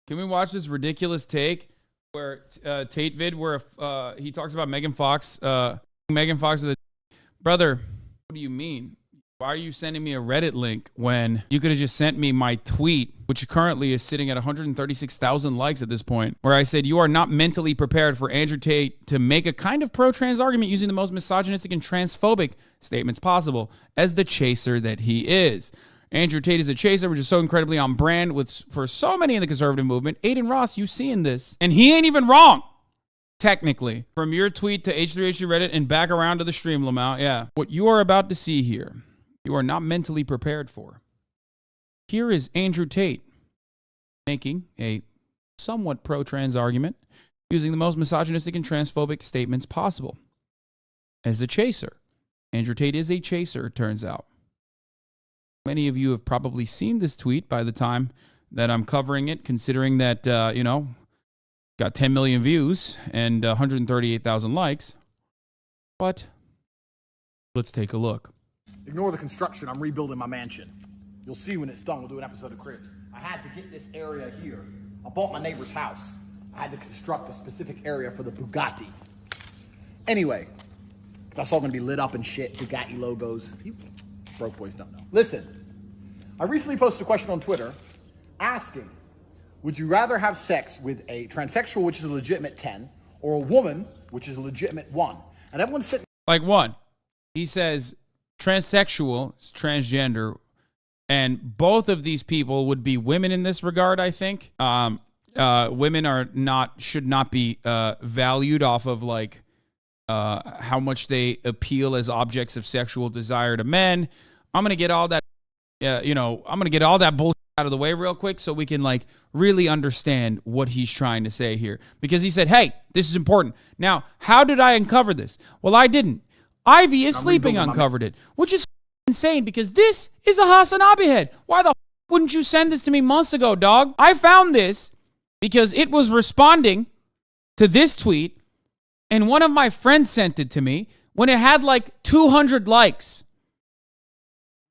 Can we watch this ridiculous take where Tate vid where he talks about Megan Fox? Megan Fox with a brother. What do you mean? Why are you sending me a Reddit link when you could have just sent me my tweet, which currently is sitting at 136,000 likes at this point, where I said you are not mentally prepared for Andrew Tate to make a kind of pro-trans argument using the most misogynistic and transphobic statements possible as the chaser that he is. Andrew Tate is a chaser, which is so incredibly on brand for so many in the conservative movement. Aiden Ross, you seeing this. And he ain't even wrong, technically. From your tweet to H3H Reddit and back around to the stream, Lamau. Yeah. What you are about to see here, you are not mentally prepared for. Here is Andrew Tate making a somewhat pro-trans argument using the most misogynistic and transphobic statements possible. As a chaser. Andrew Tate is a chaser, it turns out. Many of you have probably seen this tweet by the time that I'm covering it, considering that, got 10 million views and 138,000 likes. But let's take a look. Ignore the construction. I'm rebuilding my mansion. You'll see when it's done. We'll do an episode of Cribs. I had to get this area here. I bought my neighbor's house. I had to construct a specific area for the Bugatti. Anyway, that's all going to be lit up and shit. Bugatti logos. You broke boys don't know. Listen, I recently posted a question on Twitter asking, would you rather have sex with a transsexual, which is a legitimate 10, or a woman, which is a legitimate 1? And everyone's sitting... Like 1. He says... transsexual, transgender, and both of these people would be women in this regard, I think. Women should not be valued off of like how much they appeal as objects of sexual desire to men. I'm gonna get all that, I'm gonna get all that bullshit out of the way real quick so we can like really understand what he's trying to say here. Because he said, hey, this is important. Now, how did I uncover this? Well, I didn't. Ivy is sleeping uncovered it, which is insane because this is a HasanAbi head. Why the wouldn't you send this to me months ago, dog? I found this because it was responding to this tweet, and one of my friends sent it to me when it had like 200 likes.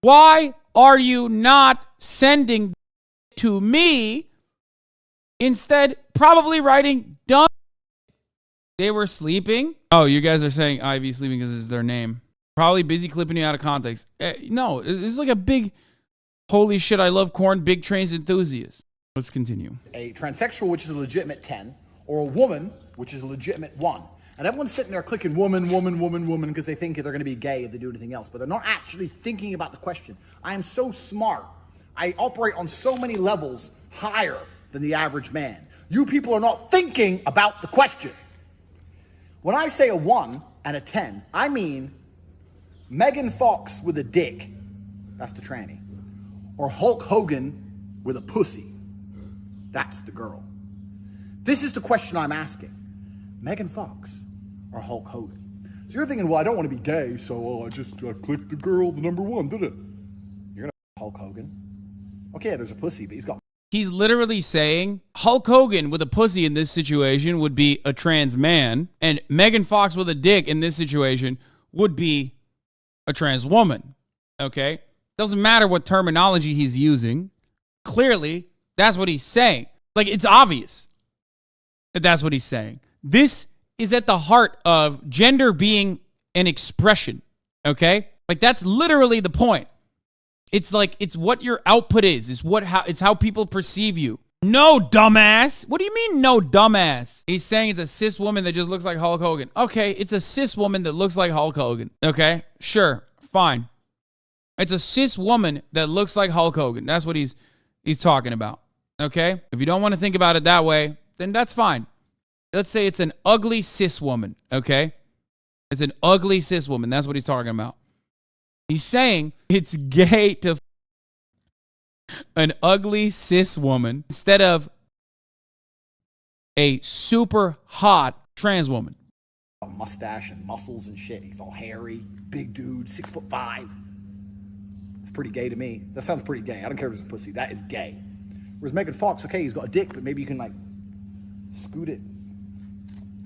Why are you not sending to me? Instead, probably writing dumb. They were sleeping. Oh, you guys are saying Ivy's sleeping because it's their name. Probably busy clipping you out of context. No, it's like a big, holy shit, I love corn, big trains enthusiast. Let's continue. A transsexual, which is a legitimate 10, or a woman, which is a legitimate 1. And everyone's sitting there clicking woman, woman, woman, woman, because they think they're going to be gay if they do anything else. But they're not actually thinking about the question. I am so smart. I operate on so many levels higher than the average man. You people are not thinking about the question. When I say a 1 and a 10, I mean Megan Fox with a dick. That's the tranny. Or Hulk Hogan with a pussy. That's the girl. This is the question I'm asking. Megan Fox or Hulk Hogan? So you're thinking, well, I don't want to be gay, so I just clicked the girl, the number 1, did it? You're going to Hulk Hogan. Okay, there's a pussy, but he's got... He's literally saying Hulk Hogan with a pussy in this situation would be a trans man, and Megan Fox with a dick in this situation would be a trans woman. Okay? Doesn't matter what terminology he's using. Clearly, that's what he's saying. Like, it's obvious that that's what he's saying. This is at the heart of gender being an expression. Okay? Like, that's literally the point. It's like, it's what your output is. It's how people perceive you. No, dumbass. What do you mean, no, dumbass? He's saying it's a cis woman that just looks like Hulk Hogan. Okay, it's a cis woman that looks like Hulk Hogan. Okay, sure, fine. It's a cis woman that looks like Hulk Hogan. That's what he's talking about. Okay? If you don't want to think about it that way, then that's fine. Let's say it's an ugly cis woman. Okay? It's an ugly cis woman. That's what he's talking about. He's saying it's gay to an ugly cis woman instead of a super hot trans woman. A mustache and muscles and shit. He's all hairy, big dude, 6'5". It's pretty gay to me. That sounds pretty gay. I don't care if it's a pussy. That is gay. Whereas Megan Fox, okay, he's got a dick, but maybe you can like scoot it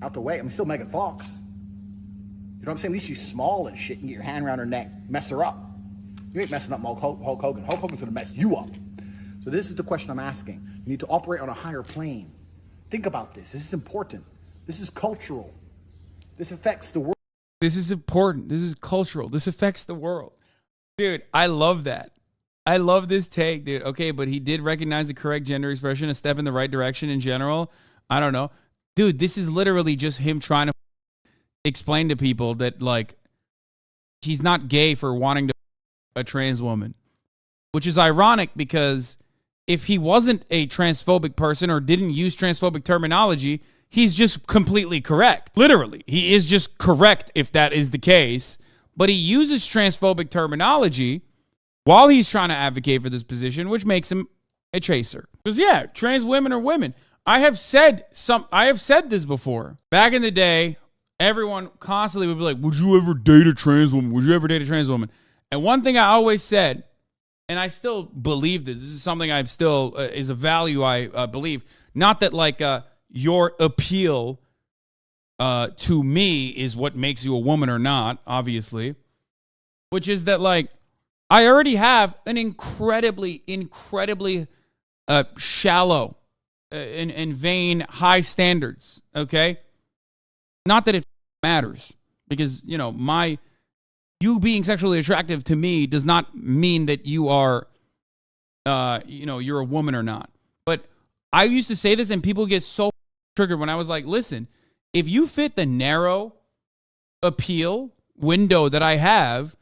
out the way. I'm still Megan Fox. You know what I'm saying? At least she's small and shit. You can get your hand around her neck, mess her up. You ain't messing up Hulk Hogan. Hulk Hogan's gonna mess you up. So this is the question I'm asking. You need to operate on a higher plane. Think about this. This is important. This is cultural. This affects the world. This is important. This is cultural. This affects the world. Dude, I love that. I love this take, dude. Okay, but he did recognize the correct gender expression, a step in the right direction in general. I don't know. Dude, this is literally just him trying to explain to people that, like, he's not gay for wanting to a trans woman, which is ironic because if he wasn't a transphobic person or didn't use transphobic terminology, he's just completely correct. Literally, he is just correct if that is the case. But he uses transphobic terminology while he's trying to advocate for this position, which makes him a chaser. Because yeah, trans women are women. I have said this before. Back in the day, everyone constantly would be like, "Would you ever date a trans woman? Would you ever date a trans woman?" And one thing I always said, and I still believe this is something I've still is a value I believe. Not that like your appeal to me is what makes you a woman or not, obviously, which is that like I already have an incredibly shallow and vain high standards. Okay, not that it matters because you know you being sexually attractive to me does not mean that you are, you're a woman or not. But I used to say this and people get so triggered when I was like, listen, if you fit the narrow appeal window that I have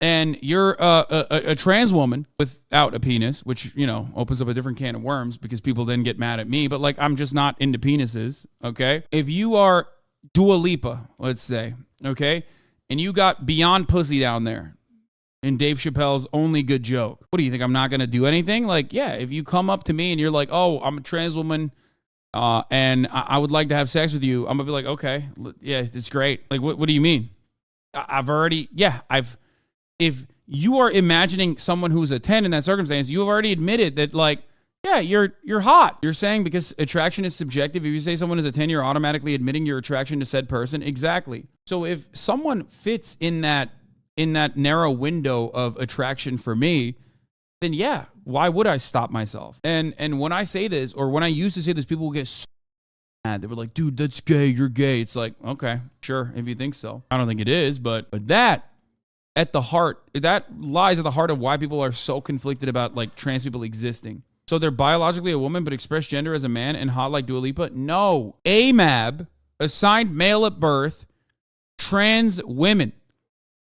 and you're a trans woman without a penis, which, you know, opens up a different can of worms because people then get mad at me, but like, I'm just not into penises. Okay. If you are Dua Lipa, let's say, okay, and you got Beyond Pussy down there in Dave Chappelle's Only Good Joke. What do you think? I'm not going to do anything? Like, yeah, if you come up to me and you're like, oh, I'm a trans woman and I would like to have sex with you, I'm going to be like, okay, yeah, it's great. Like, what do you mean? If you are imagining someone who's a 10 in that circumstance, you have already admitted that, like, yeah, you're hot. You're saying because attraction is subjective. If you say someone is a 10, you're automatically admitting your attraction to said person. Exactly. So if someone fits in that narrow window of attraction for me, then yeah, why would I stop myself? And when I say this, or when I used to say this, people will get so mad. They were like, dude, that's gay. You're gay. It's like, okay, sure, if you think so. I don't think it is, but that lies at the heart of why people are so conflicted about like trans people existing. So they're biologically a woman, but express gender as a man and hot like Dua Lipa? No. AMAB, assigned male at birth, trans women.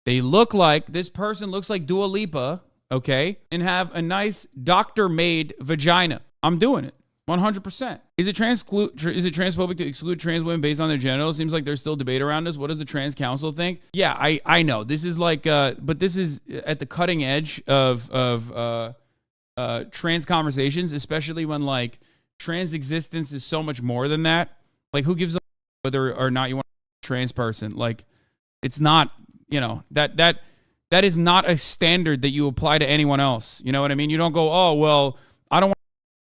This person looks like Dua Lipa, okay, and have a nice doctor-made vagina. I'm doing it, 100%. Is it transphobic to exclude trans women based on their genitals? Seems like there's still debate around this. What does the trans council think? Yeah, I know. This is like, but this is at the cutting edge of trans conversations, especially when like trans existence is so much more than that. Like, who gives a whether or not you want a trans person? Like, it's not, you know, that is not a standard that you apply to anyone else. You know what I mean? You don't go, oh, well, I don't want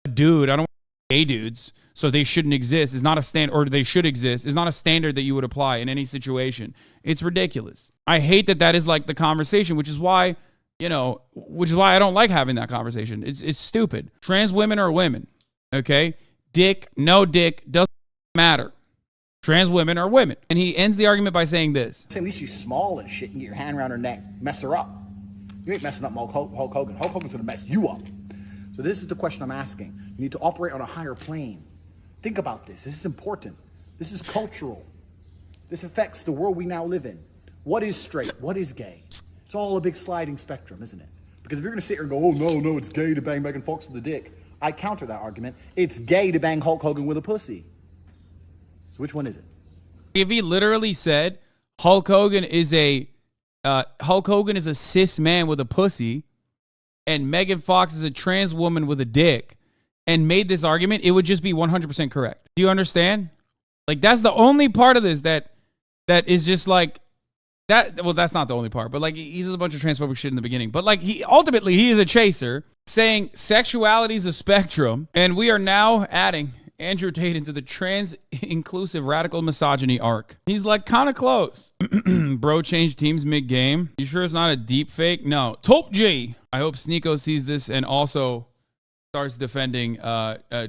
a dude. I don't want gay dudes, so they shouldn't exist. It's not a standard, or they should exist. It's not a standard that you would apply in any situation. It's ridiculous. I hate that is like the conversation, which is why I don't like having that conversation. It's stupid. Trans women are women, okay? Dick, no dick, doesn't matter. Trans women are women. And he ends the argument by saying this. At least she's small and shit. You can get your hand around her neck, mess her up. You ain't messing up Hulk Hogan. Hulk Hogan's gonna mess you up. So this is the question I'm asking. You need to operate on a higher plane. Think about this. This is important. This is cultural. This affects the world we now live in. What is straight? What is gay? It's all a big sliding spectrum, isn't it? Because if you're going to sit here and go, oh, no, it's gay to bang Megan Fox with a dick, I counter that argument. It's gay to bang Hulk Hogan with a pussy. So which one is it? If he literally said Hulk Hogan is a cis man with a pussy and Megan Fox is a trans woman with a dick and made this argument, it would just be 100% correct. Do you understand? Like, that's the only part of this that is just like, that, well, that's not the only part, but like he says a bunch of transphobic shit in the beginning. But like he is a chaser saying sexuality is a spectrum, and we are now adding Andrew Tate into the trans inclusive radical misogyny arc. He's like kind of close. Bro changed teams mid-game. You sure it's not a deep fake? No. Top G. I hope Sneeko sees this and also starts defending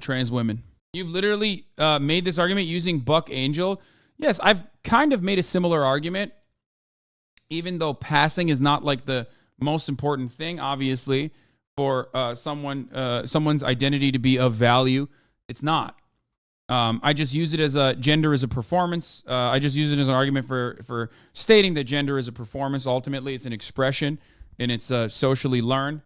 trans women. You've literally made this argument using Buck Angel. Yes, I've kind of made a similar argument, even though passing is not like the most important thing, obviously, for someone's identity to be of value. It's not. I just use it as gender is a performance. I just use it as an argument for stating that gender is a performance. Ultimately, it's an expression, and it's socially learned.